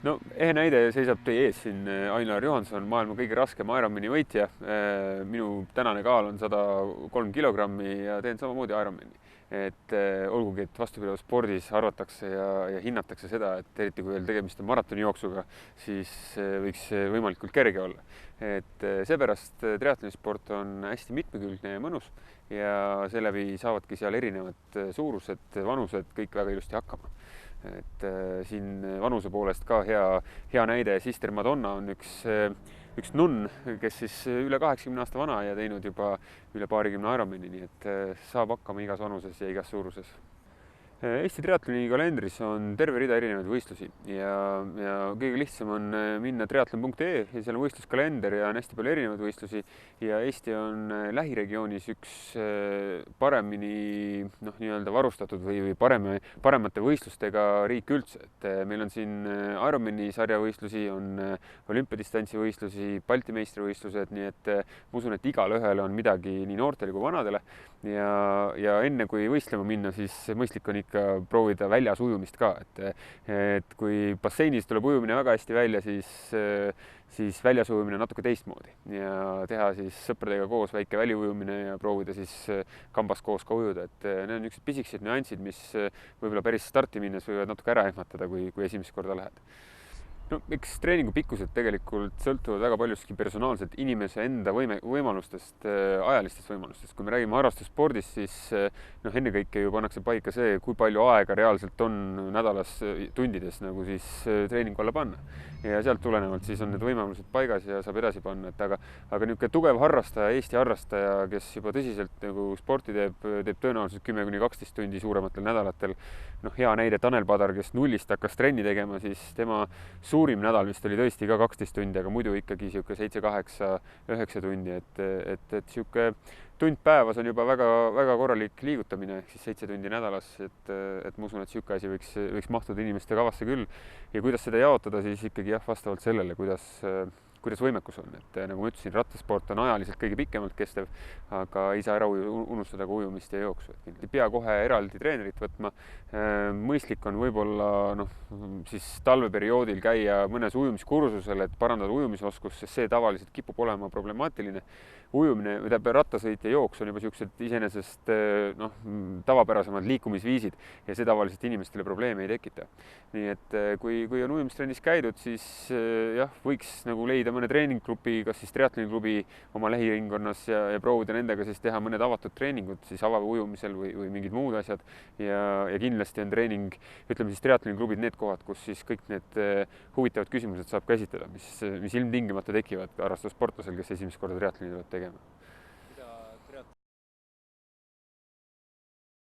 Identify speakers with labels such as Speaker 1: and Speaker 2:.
Speaker 1: No ehe näide seisab teie ees siin Ainar Johanson, maailma kõige raskem Ironmani võitja. Minu tänane kaal on 103 kilogrammi ja teen samamoodi Ironmani. Olgugi, et vastupidavusspordis arvatakse ja hinnatakse seda, et eriti kui veel tegemist on maratonijooksuga, siis võiks see võimalikult kerge olla. Seepärast triatlonisport on hästi mitmekülgne ja mõnus ja seeläbi saavadki seal erinevad suurused, vanused kõik väga ilusti hakkama. Siin vanuse poolest ka hea näide. Sister Madonna on üks nunn, kes siis üle 80 aasta vana ja teinud juba üle paarikümne Ironmani, nii et saab hakkama igas vanuses ja igas suuruses. Eesti triatloni kalendris on terve rida erinevaid võistlusi ja kõige lihtsam on minna triatlon.ee ja seal on võistluskalender ja on hästi palju erinevaid võistlusi ja Eesti on lähiregioonis üks paremini nii-öelda varustatud või paremate võistlustega riik üldse. Meil on siin Ironmani sarjavõistlusi, on olümpiadistantsi võistlusi, Balti meistrivõistlused, nii et ma usun, et igale ühele on midagi nii noortele kui vanadele ja enne kui võistlema minna, siis mõistlik on ikka proovida väljas ujumist ka, et kui basseinis tuleb ujumine väga hästi välja, siis väljas ujumine natuke teistmoodi ja teha siis sõpradega koos väike väliujumine ja proovida siis kambas koos ka ujuda, et need on niisugused pisikesed nüansid, mis võib-olla päris starti minnes võivad natuke ära ehmatada, kui esimest korda lähed. No eks treeningu pikkused tegelikult sõltuvad väga paljuski personaalselt inimese enda võimalustest, ajalistest võimalustest. Kui me räägime harrastusspordist, siis ennekõike ju pannakse paika see, kui palju aega reaalselt on nädalas tundides nagu siis treeningu alla panna. Ja sealt tulenevalt siis on need võimalused paigas ja saab edasi panna. Aga niisugune tugev harrastaja, Eesti harrastaja, kes juba tõsiselt nagu sporti teeb tõenäoliselt 10–12 tundi suurematel nädalatel. Hea näide Tanel Padar, kes nullist hakkas trenni tegema, siis tema suurim nädal vist oli tõesti ka 12 tundi, aga muidu ikkagi sihuke 7, 8, 9 tundi, et sihuke tund päevas on juba väga korralik liigutamine, ehk siis 7 tundi nädalas, et ma usun, et sihuke asi võiks mahtuda inimeste kavasse küll. Ja kuidas seda jaotada, siis ikkagi vastavalt sellele, kuidas võimekus on, et nagu ma ütlesin, rattasport on ajaliselt kõige pikemalt kestev, aga ei saa ära unustada ka ujumist ja jooksu, et ei pea kohe eraldi treenerit võtma. Mõistlik on võib-olla siis talveperioodil käia mõnes ujumiskursusel, et parandada ujumisoskust, sest see tavaliselt kipub olema problemaatiline. Ujumine, rattasõit ja jooks on juba niisugused iseenesest tavapärasemad liikumisviisid ja see tavaliselt inimestele probleeme ei tekita. Nii et kui on ujumistrennis käidud, siis võiks nagu leida mõne treeningklubi, kas siis triatloniklubi oma lähiringkonnas ja proovida nendega siis teha mõned avatud treeningud siis avaujumisel või mingid muud asjad ja kindlasti on treening, ütleme siis triatloniklubid need kohad, kus siis kõik need huvitavad küsimused saab käsitleda, mis ilmtingimata tekivad harrastussportlasel, kes esimest korda triatloni tuleb tegema.